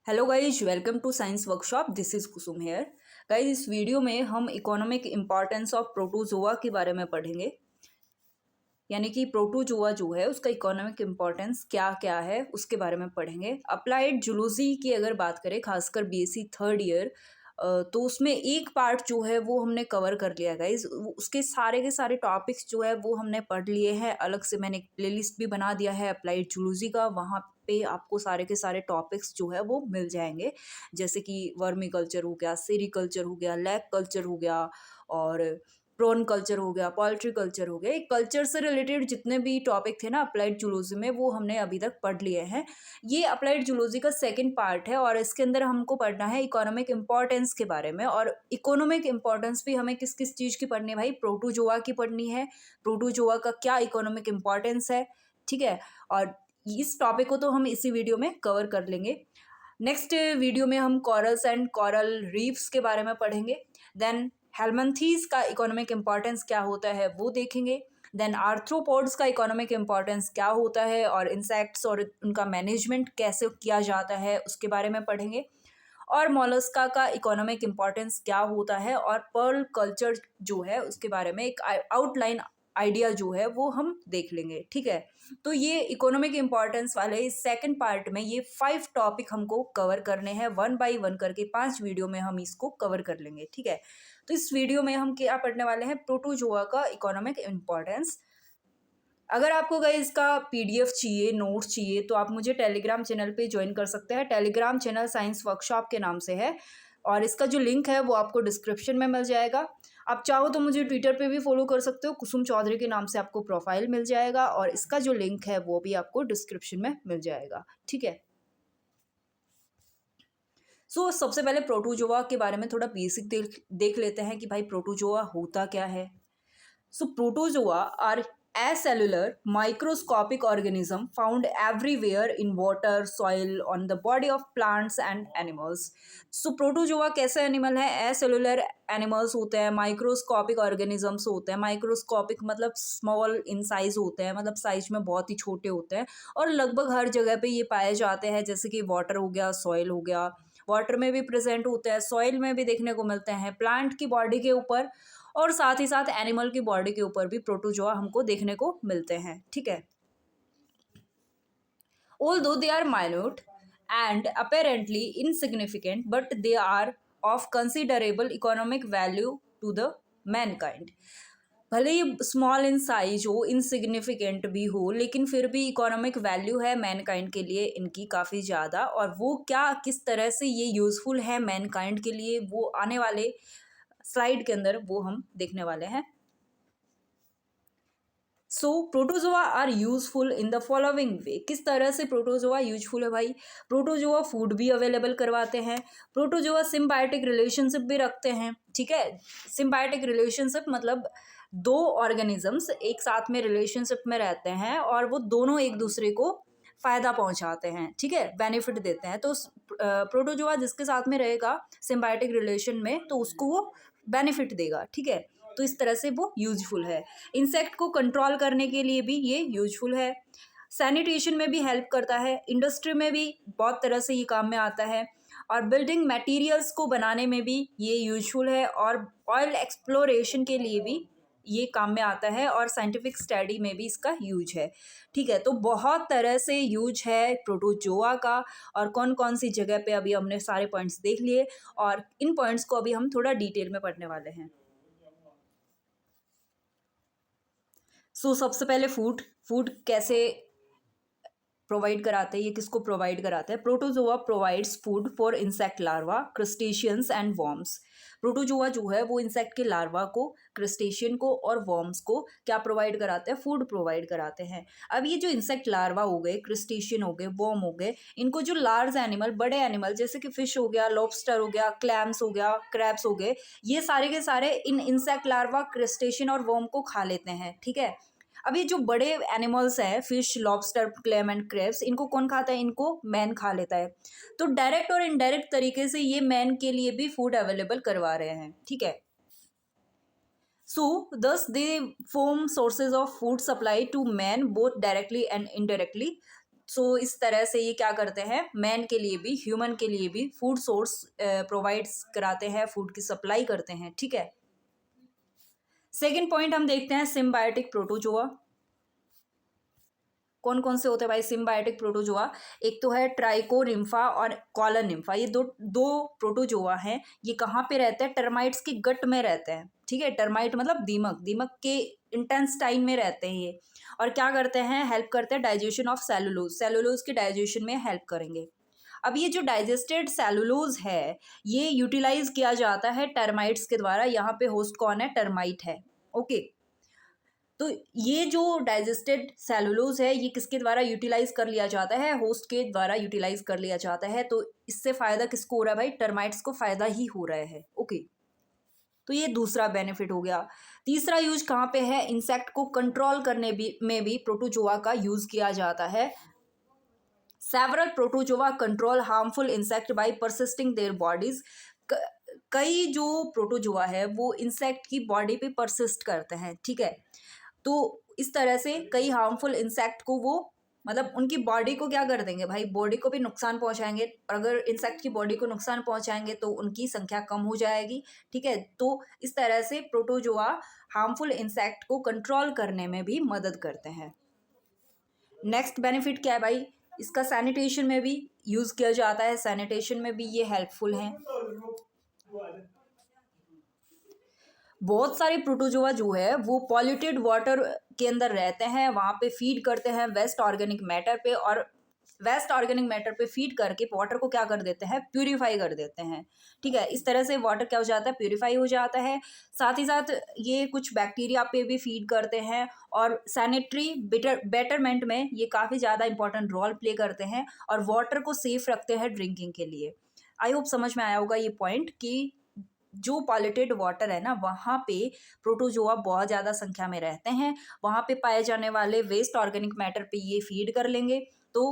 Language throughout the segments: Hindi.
Hello guys, welcome to science workshop. This is Kusum here. Guys, इस वीडियो में हम इकोनॉमिक इम्पॉर्टेंस ऑफ प्रोटोजोआ के बारे में पढ़ेंगे। यानी कि प्रोटोजोआ जो है उसका इकोनॉमिक इम्पॉर्टेंस क्या क्या है उसके बारे में पढ़ेंगे। अप्लाइड जूलॉजी की अगर बात करें, खासकर बीएससी थर्ड ईयर, तो उसमें एक पार्ट जो है वो हमने कवर कर लिया गाइज। उसके सारे के सारे टॉपिक्स जो है वो हमने पढ़ लिए हैं। अलग से मैंने एक प्लेलिस्ट भी बना दिया है अप्लाइड जूलॉजी का, वहाँ पे आपको सारे के सारे टॉपिक्स जो है वो मिल जाएंगे। जैसे कि वर्मी कल्चर हो गया, सेरीकल्चर हो गया, लैक कल्चर हो गया, और प्रॉन कल्चर हो गया, पोल्ट्री कल्चर हो गया। एक कल्चर से रिलेटेड जितने भी टॉपिक थे ना अप्लाइड जूलॉजी में, वो हमने अभी तक पढ़ लिए हैं। ये अप्लाइड जूलॉजी का सेकंड पार्ट है और इसके अंदर हमको पढ़ना है इकोनॉमिक इम्पॉर्टेंस के बारे में। और इकोनॉमिक इम्पॉर्टेंस भी हमें किस किस चीज़ की पढ़नी है भाई? प्रोटोजोआ की पढ़नी है। प्रोटोजोआ का क्या इकोनॉमिक इम्पॉर्टेंस है, ठीक है। और इस टॉपिक को तो हम इसी वीडियो में कवर कर लेंगे। नेक्स्ट वीडियो में हम कॉरल्स एंड कॉरल रीफ्स के बारे में पढ़ेंगे। देन हेलमंथीज का इकोनॉमिक इम्पॉर्टेंस क्या होता है वो देखेंगे। देन आर्थ्रोपोड्स का इकोनॉमिक इम्पॉर्टेंस क्या होता है और इंसेक्ट्स और उनका मैनेजमेंट कैसे किया जाता है उसके बारे में पढ़ेंगे। और मोलस्का का इकोनॉमिक इम्पॉर्टेंस क्या होता है और पर्ल कल्चर जो है उसके बारे में एक आउटलाइन आइडिया जो है वो हम देख लेंगे, ठीक है। तो ये इकोनॉमिक इम्पॉर्टेंस वाले इस सेकंड पार्ट में ये 5 टॉपिक हमको कवर करने हैं, 1 बाय 1 करके 5 वीडियो में हम इसको कवर कर लेंगे, ठीक है। तो इस वीडियो में हम क्या पढ़ने वाले हैं? प्रोटोजोआ का इकोनॉमिक इम्पॉर्टेंस। अगर आपको गाइस इसका पीडीएफ चाहिए, नोट्स चाहिए, तो आप मुझे टेलीग्राम चैनल पे ज्वाइन कर सकते हैं। टेलीग्राम चैनल साइंस वर्कशॉप के नाम से है और इसका जो लिंक है वो आपको डिस्क्रिप्शन में मिल जाएगा। आप चाहो तो मुझे ट्विटर पे भी फॉलो कर सकते हो, कुसुम चौधरी के नाम से आपको प्रोफाइल मिल जाएगा और इसका जो लिंक है वो भी आपको डिस्क्रिप्शन में मिल जाएगा, ठीक है। सबसे पहले प्रोटोजोआ के बारे में थोड़ा बेसिक देख लेते हैं कि भाई प्रोटोजोआ होता क्या है। Protozoa are acellular microscopic organism found everywhere in water, soil, on the body of plants and animals. Protozoa कैसे एनिमल है? एसेलुलर एनिमल्स होते हैं, माइक्रोस्कोपिक ऑर्गेनिजम्स होते हैं। माइक्रोस्कोपिक मतलब स्मॉल इन साइज होते हैं, मतलब साइज में बहुत ही छोटे होते हैं और लगभग हर जगह पे ये पाए जाते हैं। जैसे कि वाटर हो गया, सॉइल हो गया, वाटर में भी प्रेजेंट होते हैं, सॉइल में भी देखने को मिलते हैं, प्लांट की बॉडी के ऊपर और साथ ही साथ एनिमल की बॉडी के ऊपर भी प्रोटोजोआ हमको देखने को मिलते हैं, ठीक है। Although they are minute and apparently insignificant, but they are of considerable economic value to the mankind. भले ही स्मॉल इन साइज हो, इनसिग्निफिकेंट भी हो, लेकिन फिर भी इकोनॉमिक वैल्यू है मैनकाइंड के लिए इनकी काफ़ी ज़्यादा। और वो क्या, किस तरह से ये यूज़फुल है मैनकाइंड के लिए, वो आने वाले स्लाइड के अंदर वो हम देखने वाले हैं। Protozoa are useful in the following way. किस तरह से प्रोटोजोआ यूजफुल है भाई? प्रोटोजोआ फूड भी अवेलेबल करवाते हैं। प्रोटोजोआ सिम्बायोटिक रिलेशनशिप भी रखते हैं, ठीक है। सिम्बायोटिक रिलेशनशिप मतलब दो ऑर्गेनिजम्स एक साथ में रिलेशनशिप में रहते हैं और वो दोनों एक दूसरे को फायदा पहुंचाते हैं, ठीक है, बेनिफिट देते हैं। तो प्रोटोजोआ जिसके साथ में रहेगा सिम्बायोटिक रिलेशन में, तो उसको वो बेनिफिट देगा, ठीक है। तो इस तरह से वो यूजफुल है। इंसेक्ट को कंट्रोल करने के लिए भी ये यूजफुल है। सैनिटेशन में भी हेल्प करता है। इंडस्ट्री में भी बहुत तरह से ये काम में आता है और बिल्डिंग मटेरियल्स को बनाने में भी ये यूजफुल है और ऑयल एक्सप्लोरेशन के लिए भी ये काम में आता है और साइंटिफिक स्टडी में भी इसका यूज है, ठीक है। तो बहुत तरह से यूज है प्रोटोजोआ का और कौन कौन सी जगह पे अभी हमने सारे पॉइंट्स देख लिए और इन पॉइंट्स को अभी हम थोड़ा डिटेल में पढ़ने वाले हैं। सबसे पहले फूड कैसे प्रोवाइड कराते हैं, ये किसको प्रोवाइड कराते हैं? Protozoa provides food for insect larva, crustaceans and worms. Protozoa जो है वो इंसेक्ट के लार्वा को, क्रस्टेशियन को और वॉर्म्स को क्या प्रोवाइड कराते हैं? फूड प्रोवाइड कराते हैं। अब ये जो इंसेक्ट लार्वा हो गए, क्रस्टेशियन हो गए, वॉर्म हो गए, इनको जो लार्ज एनिमल, बड़े एनिमल जैसे कि फिश हो गया, लॉबस्टर हो गया, क्लैम्स हो गया, क्रैब्स हो गए, ये सारे के सारे इन इंसेक्ट लार्वा, क्रस्टेशियन और वॉर्म को खा लेते हैं, ठीक है। अब ये जो बड़े एनिमल्स हैं, fish, lobster, clam and crabs, इनको कौन खाता है? इनको मैन खा लेता है। तो डायरेक्ट और इनडायरेक्ट तरीके से ये मैन के लिए भी फूड अवेलेबल करवा रहे हैं, ठीक है। Thus they form sources of food supply to man both directly and indirectly. सो इस तरह से ये क्या करते हैं, मैन के लिए भी, ह्यूमन के लिए भी फूड सोर्स प्रोवाइड्स कराते हैं, फूड की सप्लाई करते हैं, ठीक है। सेकेंड पॉइंट हम देखते हैं सिम्बायोटिक प्रोटोजोआ। कौन कौन से होते हैं भाई सिम्बायोटिक प्रोटोजोआ? एक तो है ट्राइकोनिम्फा और कॉलनिम्फा। ये दो दो प्रोटोजोआ हैं। ये कहाँ पे रहते हैं? टर्माइट्स की गट में रहते हैं, ठीक है। टर्माइट मतलब दीमक, दीमक के इंटेस्टाइन में रहते हैं ये। और क्या करते हैं? हेल्प करते हैं डाइजेशन ऑफ सेलुलोज, सेलुलोज के डाइजेशन में हेल्प करेंगे। अब ये जो डाइजेस्टेड सेलुलोज है ये यूटिलाइज किया जाता है टर्माइट्स के द्वारा। यहाँ पे होस्ट कौन है? टर्माइट है, ओके। तो ये जो डाइजेस्टेड सेलुलोज है ये किसके द्वारा यूटिलाइज कर लिया जाता है? होस्ट के द्वारा यूटिलाइज कर लिया जाता है। तो इससे फायदा किसको हो रहा है भाई? टर्माइट्स को फायदा ही हो रहा है, ओके। तो ये दूसरा बेनिफिट हो गया। तीसरा यूज कहाँ पे है? इंसेक्ट को कंट्रोल करने में भी प्रोटोजोआ का यूज किया जाता है। Several protozoa control harmful insect by persisting their bodies. कई जो प्रोटोजोआ है वो इंसेक्ट की बॉडी पे परसिस्ट करते हैं, ठीक है। तो इस तरह से कई हार्मफुल इंसेक्ट को वो मतलब उनकी बॉडी को क्या कर देंगे भाई? बॉडी को भी नुकसान पहुंचाएंगे। और अगर इंसेक्ट की बॉडी को नुकसान पहुंचाएंगे तो उनकी संख्या कम हो जाएगी, ठीक है। तो इस तरह से प्रोटोजोआ हार्मफुल इंसेक्ट को कंट्रोल करने में भी मदद करते हैं। नेक्स्ट बेनिफिट क्या है भाई? इसका सैनिटेशन में भी यूज किया जाता है, सैनिटेशन में भी ये हेल्पफुल हैं। बहुत सारे प्रोटोजोआ जो है वो पॉल्यूटेड वाटर के अंदर रहते हैं, वहाँ पे फीड करते हैं वेस्ट ऑर्गेनिक मैटर पे। और वेस्ट ऑर्गेनिक मैटर पे फीड करके वाटर को क्या कर देते हैं? प्यूरिफाई कर देते हैं, ठीक है। इस तरह से वाटर क्या हो जाता है? प्यूरिफाई हो जाता है। साथ ही साथ ये कुछ बैक्टीरिया पे भी फीड करते हैं और सैनिटरी बेटरमेंट में ये काफ़ी ज़्यादा इंपॉर्टेंट रोल प्ले करते हैं और वाटर को सेफ रखते हैं ड्रिंकिंग के लिए। आई होप समझ में आया होगा ये पॉइंट कि जो पॉल्यूटेड वाटर है ना वहाँ पे प्रोटोजोआ बहुत ज़्यादा संख्या में रहते हैं। वहाँ पे पाए जाने वाले वेस्ट ऑर्गेनिक मैटर पे ये फीड कर लेंगे तो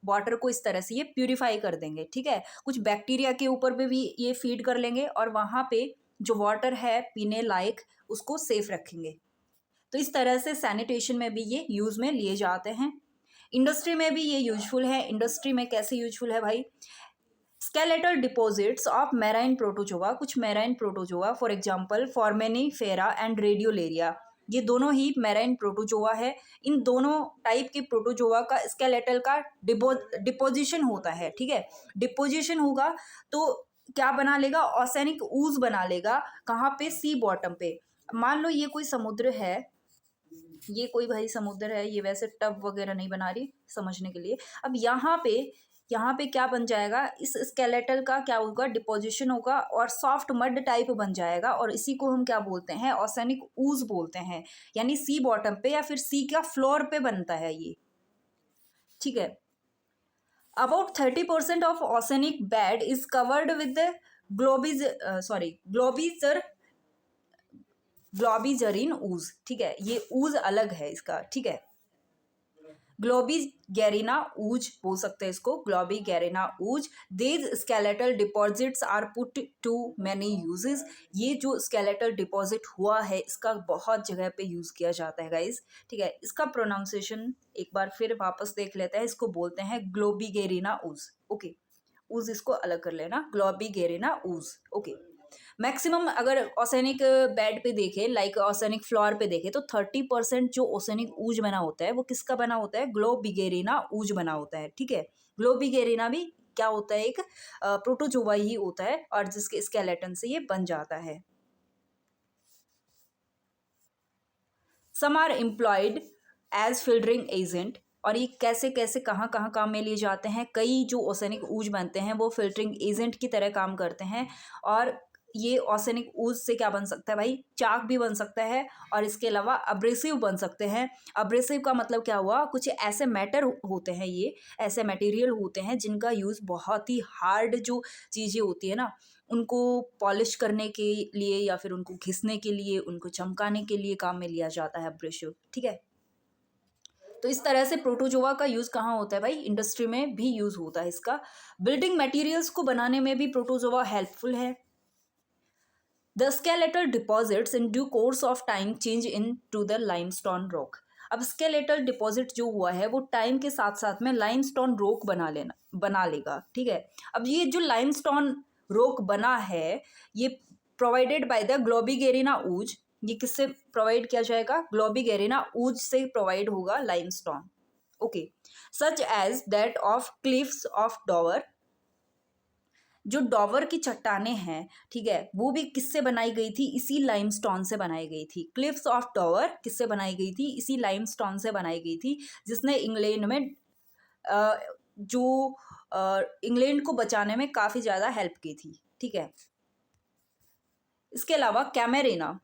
वाटर को इस तरह से ये प्यूरिफाई कर देंगे, ठीक है। कुछ बैक्टीरिया के ऊपर भी ये फीड कर लेंगे और वहाँ पे जो वाटर है पीने लायक उसको सेफ रखेंगे। तो इस तरह से सैनिटेशन में भी ये यूज़ में लिए जाते हैं। इंडस्ट्री में भी ये यूजफुल है। इंडस्ट्री में कैसे यूजफुल है भाई? Skeletal deposits of marine protozoa, कुछ marine protozoa for example foraminifera and radiolaria, ये दोनों ही मैराइन प्रोटोजोआ है। इन दोनों टाइप के प्रोटोजोआ का स्केलेटल का डिपोजिशन होता है, ठीक है। डिपोजिशन होगा तो क्या बना लेगा? ऑसेनिक ऊज बना लेगा। कहाँ पे? सी बॉटम पे। मान लो ये कोई समुद्र है, ये कोई भाई समुद्र है, ये वैसे टब वगैरह नहीं बना रही समझने के लिए। अब यहाँ पे क्या बन जाएगा? इस स्केलेटल का क्या होगा? डिपोजिशन होगा और सॉफ्ट मड टाइप बन जाएगा और इसी को हम क्या बोलते हैं? ऑसेनिक ऊज बोलते हैं। यानी सी बॉटम पे या फिर सी का फ्लोर पे बनता है ये, ठीक है। About 30% of oceanic bed is covered with globigerine ooze, ठीक है। ये ऊज अलग है इसका, ठीक है। ग्लोबिगेरिना ऊज बोल सकते हैं इसको, globigerina ooze. These skeletal deposits are put to many uses. ये जो स्केलेटल डिपॉजिट हुआ है इसका बहुत जगह पे यूज किया जाता है गाइज, ठीक है। इसका प्रोनाउंसिएशन एक बार फिर वापस देख लेते हैं। इसको बोलते हैं ग्लोबिगेरिना ऊज, ओके। ऊज इसको अलग कर लेना, ग्लोबिगेरिना ऊज, ओके। मैक्सिमम अगर ओसेनिक बेड पे देखे, लाइक ओसेनिक फ्लोर पे देखे, तो 30% जो ओसेनिक ऊज बना होता है वो किसका बना होता है? ग्लोबिगेरिना ऊज बना होता है, ठीक है। ग्लोबिगेरिना भी क्या होता है? एक प्रोटोजोआ ही होता है और जिसके स्केलेटन से ये बन जाता है। Some are employed as filtering agent. और ये कैसे कैसे कहाँ कहाँ काम में लिए जाते हैं? कई जो ओसेनिक ऊज बनते हैं वो फिल्टरिंग एजेंट की तरह काम करते हैं। और ये ओसेनिक ऊज से क्या बन सकता है भाई? चाक भी बन सकता है और इसके अलावा अब्रेसिव बन सकते हैं। अब्रेसिव का मतलब क्या हुआ? कुछ ऐसे मैटर होते हैं, ये ऐसे मटेरियल होते हैं जिनका यूज़ बहुत ही हार्ड जो चीज़ें होती है ना उनको पॉलिश करने के लिए या फिर उनको घिसने के लिए, उनको चमकाने के लिए काम में लिया जाता है अब्रेसिव, ठीक है। तो इस तरह से प्रोटोजोआ का यूज़ कहाँ होता है भाई? इंडस्ट्री में भी यूज़ होता है इसका। बिल्डिंग मटेरियल्स को बनाने में भी प्रोटोजोआ हेल्पफुल है। The skeletal deposits in due course of time change into the limestone rock. अब स्केलेटल डिपॉजिट जो हुआ है वो टाइम के साथ साथ में लाइमस्टोन रॉक बना लेगा, ठीक है। अब ये जो लाइमस्टोन रॉक बना है ये प्रोवाइडेड बाय द ग्लोबिगेरिना ऊज, ये किससे प्रोवाइड किया जाएगा? ग्लोबिगेरिना ऊज से प्रोवाइड होगा limestone, okay. Such as that of cliffs of Dover, जो डॉवर की चट्टानें हैं, ठीक है, वो भी किससे बनाई गई थी? इसी लाइमस्टोन से बनाई गई थी। क्लिफ्स ऑफ डॉवर किससे बनाई गई थी? इसी लाइमस्टोन से बनाई गई थी, जिसने इंग्लैंड में जो इंग्लैंड को बचाने में काफ़ी ज़्यादा हेल्प की थी, ठीक है। इसके अलावा कैमेरेना,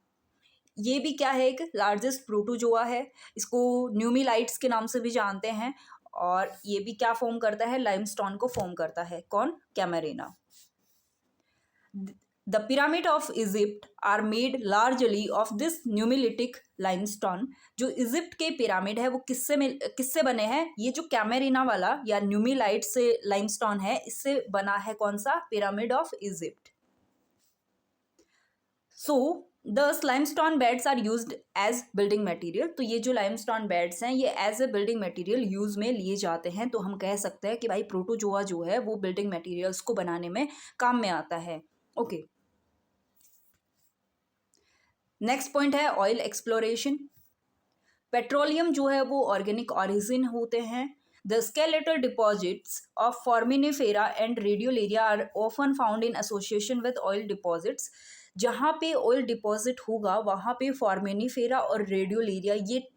ये भी क्या है? एक लार्जेस्ट प्रोटोजोआ है। इसको न्यूमिलाइट्स के नाम से भी जानते हैं, और ये भी क्या फॉर्म करता है? लाइमस्टोन को फॉर्म करता है। कौन? कैमेरेना। The pyramid of Egypt are made largely of this nummulitic limestone। जो इजिप्ट के पिरामिड है वो किससे बने हैं? ये जो कैमेरिना वाला या न्यूमिलाइट से लाइमस्टोन है, इससे बना है कौन सा? Pyramid of Egypt. So these limestone beds are used as building material. तो ये जो लाइमस्टोन बेड्स हैं ये as a building material use में लिए जाते हैं। तो हम कह सकते हैं कि भाई प्रोटोजोआ जो है वो बिल्डिंग मटेरियल्स को बनाने में काम में आता है, ओके। नेक्स्ट पॉइंट है ऑयल एक्सप्लोरेशन। पेट्रोलियम जो है वो ऑर्गेनिक ऑरिजिन होते हैं। The skeletal deposits of foraminifera and radiolaria are often found in association with oil deposits. जहाँ पे ऑयल डिपॉजिट होगा वहाँ पे फॉर्मिनिफेरा और रेडियोलेरिया, ये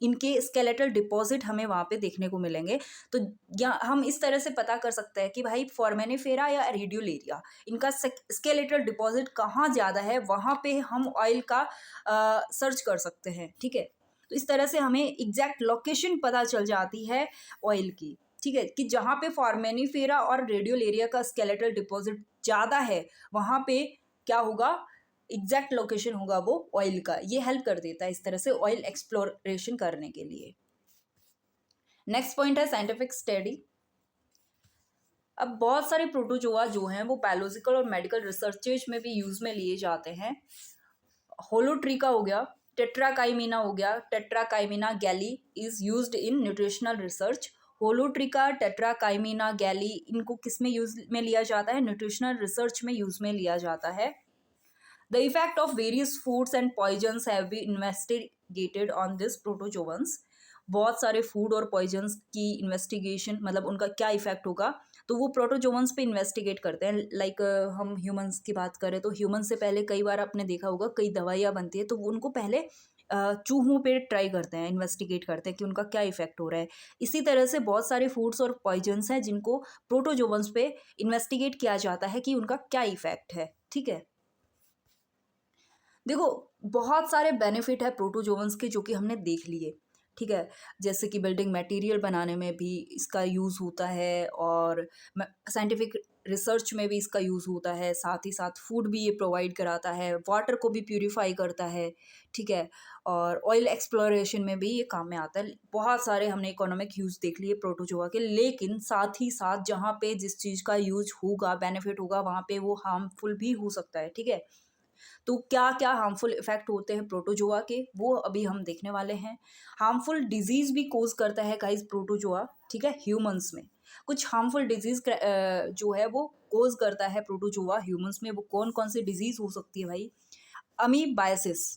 इनके स्केलेटल डिपॉजिट हमें वहाँ पे देखने को मिलेंगे। तो या हम इस तरह से पता कर सकते हैं कि भाई फॉर्मेनिफेरा या रेडियोलेरिया, इनका स्केलेटल डिपॉजिट कहाँ ज़्यादा है, वहाँ पे हम ऑयल का सर्च कर सकते हैं, ठीक है। तो इस तरह से हमें एग्जैक्ट लोकेशन पता चल जाती है ऑयल की, ठीक है, कि जहाँ पे फॉर्मेनिफेरा और रेडियोलेरिया का स्केलेटल डिपॉजिट ज़्यादा है वहाँ पे क्या होगा? एग्जैक्ट लोकेशन होगा वो ऑयल का। ये हेल्प कर देता है इस तरह से ऑयल एक्सप्लोरेशन करने के लिए। नेक्स्ट पॉइंट है साइंटिफिक स्टडी। अब बहुत सारे प्रोटोजोआ जो हैं वो बायोलॉजिकल और मेडिकल रिसर्चेज में भी यूज में लिए जाते हैं। होलोट्रिका हो गया, टेट्राकाइमिना हो गया, tetrahymena geleii is used in nutritional research. Holotricha, tetrahymena geleii, इनको किस में यूज में लिया जाता है? न्यूट्रिशनल रिसर्च में यूज में लिया जाता है। The effect of various foods and poisons have been investigated on this protozoans। बहुत सारे फूड और पॉइजन्स की इन्वेस्टिगेशन, मतलब उनका क्या इफेक्ट होगा, तो वो प्रोटोजोन्स पे इन्वेस्टिगेट करते हैं। लाइक हम ह्यूमंस की बात करें तो ह्यूमन से पहले कई बार आपने देखा होगा कई दवाइयाँ बनती है तो वो उनको पहले चूहों पे ट्राई करते हैं, इन्वेस्टिगेट करते हैं कि उनका क्या इफेक्ट हो रहा है। इसी तरह से बहुत सारे फूड्स और पॉइजन्स हैं जिनको प्रोटोजोन्स पे इन्वेस्टिगेट किया जाता है कि उनका क्या इफेक्ट है, ठीक है। देखो बहुत सारे बेनिफिट है प्रोटोजोन्स के जो कि हमने देख लिए, ठीक है। जैसे कि बिल्डिंग मटेरियल बनाने में भी इसका यूज़ होता है, और साइंटिफिक रिसर्च में भी इसका यूज़ होता है, साथ ही साथ फूड भी ये प्रोवाइड कराता है, वाटर को भी प्यूरिफाई करता है, ठीक है। और ऑयल एक्सप्लोरेशन में भी ये काम में आता है। बहुत सारे हमने इकोनॉमिक यूज़ देख लिए प्रोटोजोआ के, लेकिन साथ ही साथ जहाँ पे जिस चीज़ का यूज होगा, बेनिफिट होगा, वहाँ पे वो हार्मफुल भी हो सकता है, ठीक है। तो क्या क्या हार्मफुल इफेक्ट होते हैं प्रोटोजोआ के, वो अभी हम देखने वाले हैं। हार्मफुल डिजीज भी कोज करता है गाइस प्रोटोजोआ, ठीक है, ह्यूमंस में। कुछ हार्मफुल डिजीज जो है वो कोज करता है प्रोटोजोआ ह्यूमंस में। वो कौन कौन सी डिजीज हो सकती है भाई? अमीबायसिस।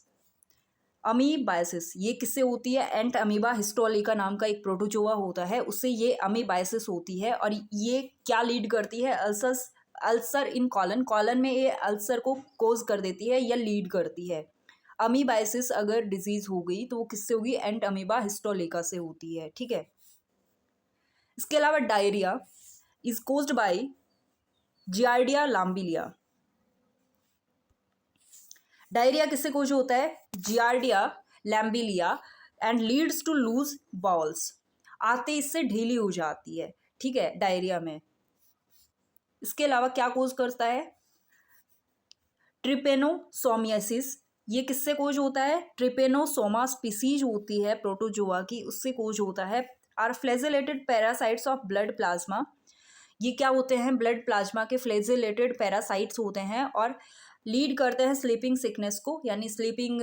अमीबायसिस ये किससे होती है? एंट अमीबा हिस्टोलिका नाम का एक प्रोटोजोआ होता है, उससे ये अमीबायसिस होती है। और ये क्या लीड करती है? अल्सर इन कॉलन में ये अल्सर को कोज कर देती है या लीड करती है। अमीबाइसिस अगर डिजीज हो गई तो वो किससे होगी? एंट अमीबा हिस्टोलिका से होती है, ठीक है। इसके अलावा diarrhoea is caused by giardia lamblia. Diarrhoea किससे कोज होता है? Giardia lamblia, and leads to loose bowels. आते इससे ढीली हो जाती है, ठीक है, डायरिया में। इसके अलावा क्या कोज करता है? ट्रिपेनोसोमियासिस, ये किससे कोज होता है? ट्रिपेनोसोमा स्पीसीज होती है प्रोटोजोआ की, उससे कोज होता है। Are flagellated parasites of blood plasma, ये क्या होते हैं? ब्लड प्लाज्मा के फ्लैजेलेटेड पैरासाइट्स होते हैं और लीड करते हैं स्लीपिंग सिकनेस को, यानी स्लीपिंग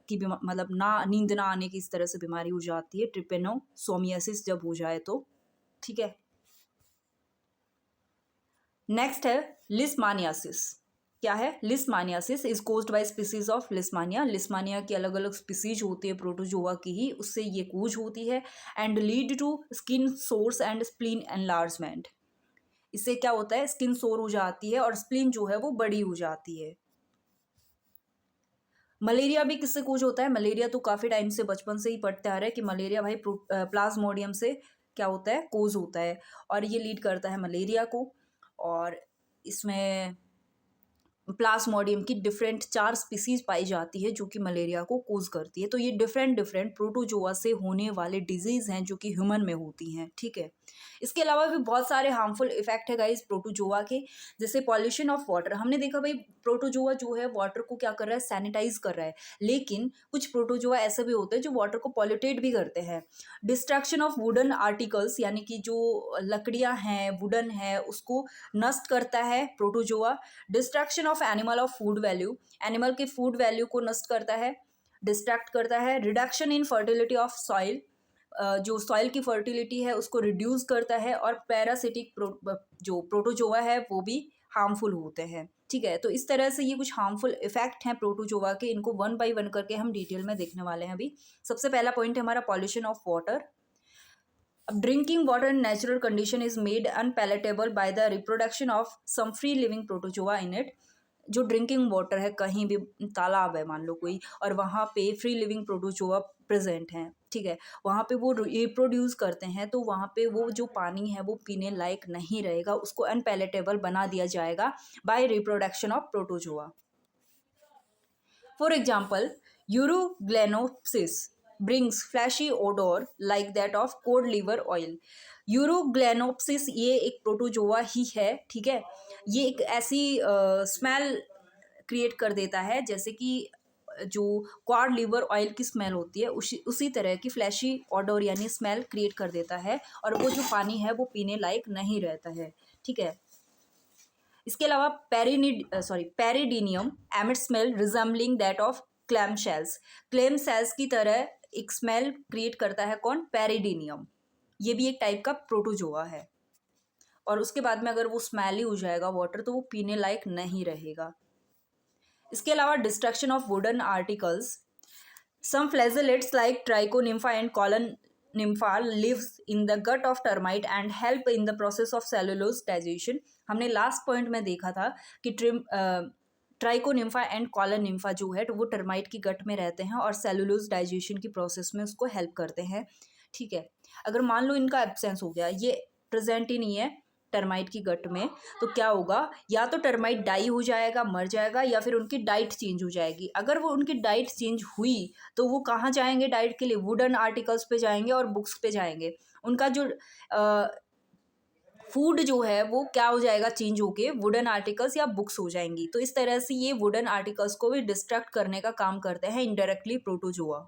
की मतलब ना नींद ना आने की इस तरह से बीमारी हो जाती है, ट्रिपेनोसोमियासिस जब हो जाए तो, ठीक है। नेक्स्ट है लिस्मानियासिस। क्या है? Leishmaniasis is caused bye species of Leishmania. Leishmania की अलग अलग स्पीसीज होती है प्रोटोजोआ की ही, उससे ये कोज होती है। And lead to skin sores and spleen enlargement. इससे क्या होता है? स्किन सोर हो जाती है और स्प्लीन जो है वो बड़ी हो जाती है। मलेरिया भी किससे कोज होता है? मलेरिया तो काफ़ी टाइम से बचपन से ही पढ़ते आ रहा है कि मलेरिया भाई प्लाज्मोडियम से क्या होता है? कोज होता है, और ये लीड करता है मलेरिया को। और इसमें प्लाज्मोडियम की डिफरेंट 4 स्पीसीज पाई जाती है जो कि मलेरिया को कोज करती है। तो ये डिफरेंट डिफरेंट प्रोटोजोआ से होने वाले डिजीज हैं जो कि ह्यूमन में होती हैं, ठीक है। इसके अलावा भी बहुत सारे हार्मफुल इफेक्ट है गाइस प्रोटोजोआ के, जैसे पॉल्यूशन ऑफ वाटर। हमने देखा भाई प्रोटोजोआ जो है वाटर को क्या कर रहा है? सैनिटाइज कर रहा है। लेकिन कुछ प्रोटोजोआ ऐसे भी होते हैं जो वाटर को पॉल्यूटेट भी करते हैं। डिस्ट्रक्शन ऑफ वुडन आर्टिकल्स, यानी कि जो लकड़ियां हैं, वुडन है, उसको नष्ट करता है protozoa. Destruction of animal of food value, animal के फूड वैल्यू को नष्ट करता है, डिस्ट्रैक्ट करता है। Reduction in fertility of soil, जो सॉइल की फर्टिलिटी है उसको रिड्यूस करता है। और पैरासिटिक जो प्रोटोजोआ है वो भी हार्मफुल होते हैं, ठीक है। तो इस तरह से ये कुछ हार्मफुल इफेक्ट हैं प्रोटोजोआ के, इनको वन बाय वन करके हम डिटेल में देखने वाले हैं अभी। सबसे पहला पॉइंट है हमारा पॉल्यूशन ऑफ वाटर। अब drinking water in natural condition is made unpalatable by the reproduction of some free living protozoa in it. जो ड्रिंकिंग वाटर है, कहीं भी तालाब है मान लो कोई, और वहाँ पे फ्री लिविंग प्रोटोजोआ प्रेजेंट हैं, ठीक है, वहाँ पे वो रिप्रोड्यूस करते हैं, तो वहाँ पे वो जो पानी है वो पीने लायक नहीं रहेगा, उसको अनपैलेटेबल बना दिया जाएगा by reproduction of protozoa. For example, Uroglenosis brings fleshy odor like that of cod liver oil. यूरोग्लेनोप्सिस ये एक प्रोटोजोआ ही है, ठीक है। ये एक ऐसी स्मेल क्रिएट कर देता है जैसे कि जो क्वाड लिवर ऑयल की स्मेल होती है, उसी तरह की फ्लैशी ऑडर यानी स्मेल क्रिएट कर देता है, और वो जो पानी है वो पीने लायक नहीं रहता है, ठीक है। इसके अलावा peridinium emit smell resembling that of clam shells. Clam shells की तरह एक स्मेल क्रिएट करता है कौन? पेरिडीनियम। ये भी एक टाइप का प्रोटोजोआ है, और उसके बाद में अगर वो स्मेली हो जाएगा वाटर तो वो पीने लायक नहीं रहेगा। इसके अलावा destruction of wooden articles. Some flagellates like Trichonympha and Colonympha lives in the gut of termite and help in the process of cellulose digestion. हमने लास्ट पॉइंट में देखा था कि ट्राइकोनिम्फा एंड कॉलोनिम्फा जो है तो वो टर्माइट की गट में रहते हैं और सेलुलोज डाइजेशन की प्रोसेस में उसको हेल्प करते हैं, ठीक है। अगर मान लो इनका एब्सेंस हो गया, ये प्रेजेंट ही नहीं है टर्माइट की गट में, तो क्या होगा? या तो टर्माइट डाई हो जाएगा, मर जाएगा, या फिर उनकी डाइट चेंज हो जाएगी। अगर वो उनकी डाइट चेंज हुई तो वो कहाँ जाएंगे डाइट के लिए? वुडन आर्टिकल्स पे जाएंगे और बुक्स पे जाएंगे। उनका जो फूड जो है वो क्या हो जाएगा? चेंज होके वुडन आर्टिकल्स या बुक्स हो जाएंगी। तो इस तरह से ये वुडन आर्टिकल्स को भी डिस्ट्रैक्ट करने का काम करते हैं इनडायरेक्टली प्रोटोजोआ।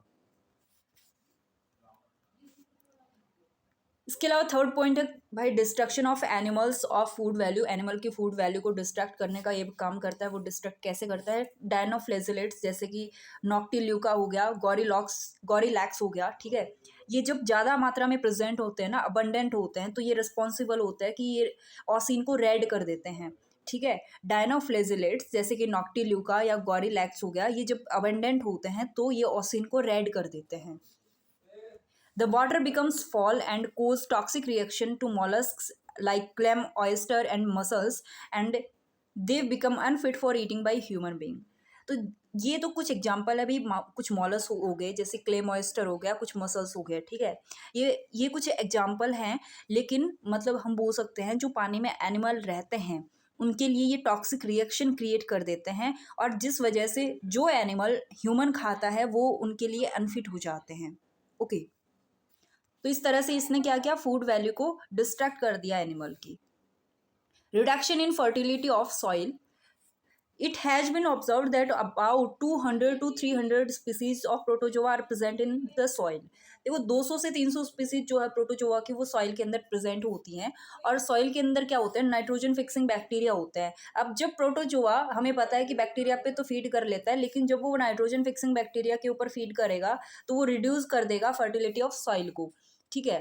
इसके अलावा थर्ड पॉइंट है भाई destruction of animals of food value. Animal की फूड वैल्यू को डिस्ट्रैक्ट करने का ये काम करता है। वो डिस्ट्रैक्ट कैसे करता है? डायनोफ्लेजिलेट्स जैसे कि नॉक्टिल्यूका हो गया, गॉरिलैक्स हो गया, ठीक है। ये जब ज़्यादा मात्रा में प्रेजेंट होते हैं ना, अबंडेंट होते हैं, तो ये रिस्पॉन्सिबल होता है कि ये ऑसिन को रेड कर देते हैं, ठीक है। डायनोफ्लेजिलेट्स जैसे कि नॉक्टिल्यूका या गॉरिलैक्स हो गया, ये जब अबंडेंट होते हैं तो ये ऑसिन को रेड कर देते हैं। The water becomes fall and cause toxic reaction to mollusks like clam, oyster and mussels, and they become unfit for eating by human being. तो ये तो कुछ एग्जाम्पल है अभी, कुछ मॉलस हो गए जैसे क्लेम ऑयस्टर हो गया, कुछ मसल्स हो गए, ठीक है। ये कुछ एग्जाम्पल हैं, लेकिन मतलब हम बोल सकते हैं जो पानी में एनिमल रहते हैं उनके लिए ये टॉक्सिक रिएक्शन क्रिएट कर देते हैं, और जिस वजह से जो एनिमल ह्यूमन खाता है वो उनके लिए अनफिट हो जाते हैं, ओके। तो इस तरह से इसने क्या किया? फूड वैल्यू को डिस्ट्रैक्ट कर दिया एनिमल की। Reduction in fertility of soil. It has been observed that about 200 to 300 species of protozoa are present in the soil. देखो 200 से 300 स्पीसीज जो है प्रोटोजोआ की वो सॉइल के अंदर प्रेजेंट होती हैं। और सॉइल के अंदर क्या होता है, नाइट्रोजन फिक्सिंग बैक्टीरिया होता है। अब जब प्रोटोजोआ, हमें पता है कि बैक्टीरिया पे तो फीड कर लेता है, लेकिन जब वो नाइट्रोजन फिक्सिंग बैक्टीरिया के ऊपर फीड करेगा तो वो रिड्यूस कर देगा फर्टिलिटी ऑफ सॉइल को। ठीक है,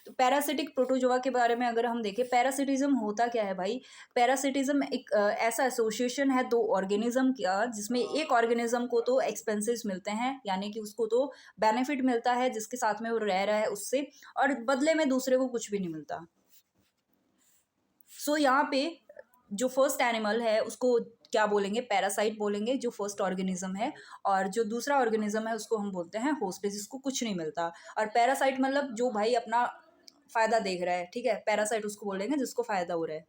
तो पैरासिटिक प्रोटोजोआ के बारे में अगर हम देखें, पैरासिटिज्म होता क्या है भाई। पैरासिटिज्म एक ऐसा एसोसिएशन है दो ऑर्गेनिज्म का, जिसमें एक ऑर्गेनिज्म को तो एक्सपेंसेस मिलते हैं, यानी कि उसको तो बेनिफिट मिलता है जिसके साथ में वो रह रहा है उससे, और बदले में दूसरे को कुछ भी नहीं मिलता। सो यहाँ पे जो फर्स्ट एनिमल है उसको क्या बोलेंगे, पैरासाइट बोलेंगे, जो फर्स्ट ऑर्गेनिज्म है। और जो दूसरा ऑर्गेनिज्म है उसको हम बोलते हैं होस्ट, जिसको कुछ नहीं मिलता। और पैरासाइट मतलब जो भाई अपना फायदा देख रहा है, ठीक है, पैरासाइट उसको बोलेंगे जिसको फायदा हो रहा है।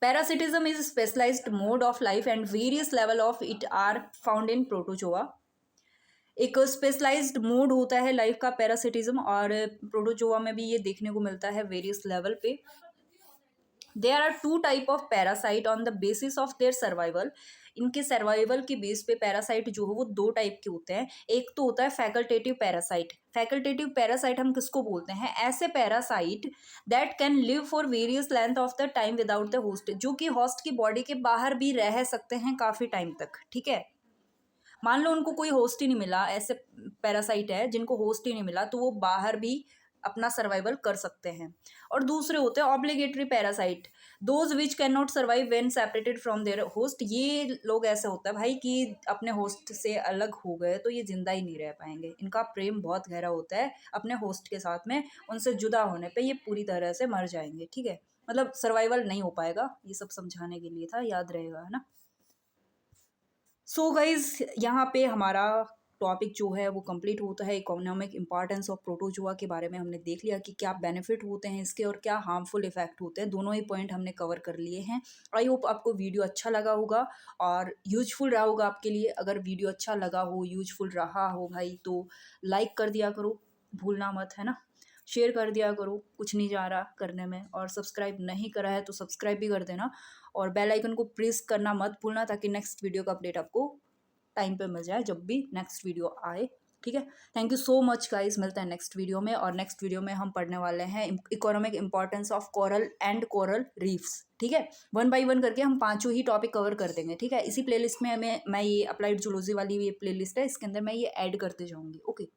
Parasitism is specialised mode of life and various level of it are found in protozoa. एक स्पेशलाइज्ड मोड होता है लाइफ का पैरासिटिज्म, और प्रोटोजोआ में भी ये देखने को मिलता है वेरियस लेवल पे। There are two type of parasite on the basis of their survival. इनके सर्वाइवल के बेस पे पैरासाइट जो है वो दो टाइप के होते हैं। एक तो होता है फैकल्टेटिव पैरासाइट। फैकल्टेटिव पैरासाइट हम किसको बोलते हैं, ऐसे parasite that can live for various length of the time without the host, जो कि होस्ट की बॉडी के बाहर भी रह सकते हैं काफ़ी टाइम तक। ठीक है, मान लो उनको कोई होस्ट ही नहीं मिला, ऐसे पैरासाइट है जिनको होस्ट ही नहीं मिला, तो वो बाहर भी अपना सर्वाइवल कर सकते हैं। और दूसरे होते हैं obligatory parasite, those which can not survive when separated from there host. ये लोग ऐसे होता है भाई कि अपने होस्ट से अलग हो गए तो ये जिंदा ही नहीं रह पाएंगे। इनका प्रेम बहुत गहरा होता है अपने होस्ट के साथ में, उनसे जुदा होने पे ये पूरी तरह से मर जाएंगे। ठीक है, मतलब सर्वाइवल नहीं हो पाएगा। ये सब समझाने के लिए था, याद रहेगा, है ना। सो गाइज यहाँ पे हमारा टॉपिक जो है वो कंप्लीट होता है। इकोनॉमिक इंपॉर्टेंस ऑफ प्रोटोजोआ के बारे में हमने देख लिया कि क्या बेनिफिट होते हैं इसके और क्या हार्मफुल इफेक्ट होते हैं। दोनों ही पॉइंट हमने कवर कर लिए हैं। आई होप आपको वीडियो अच्छा लगा होगा और यूजफुल रहा होगा आपके लिए। अगर वीडियो अच्छा लगा हो, यूजफुल रहा हो भाई, तो लाइक कर दिया करो, भूलना मत, है ना। शेयर कर दिया करो, कुछ नहीं जा रहा करने में। और सब्सक्राइब नहीं करा है तो सब्सक्राइब भी कर देना, और बेल आइकन को प्रेस करना मत भूलना, ताकि नेक्स्ट वीडियो का अपडेट आपको टाइम पे मिल जाए जब भी नेक्स्ट वीडियो आए। ठीक है, thank you so much guys, मिलता है नेक्स्ट वीडियो में। और नेक्स्ट वीडियो में हम पढ़ने वाले हैं economic importance of coral and coral reefs. ठीक है, वन बाय वन करके हम पांचों ही टॉपिक कवर कर देंगे। ठीक है, इसी प्लेलिस्ट में मैं ये अप्लाइड जूलॉजी वाली ये प्लेलिस्ट है, इसके अंदर मैं ये ऐड करते जाऊँगी। ओके।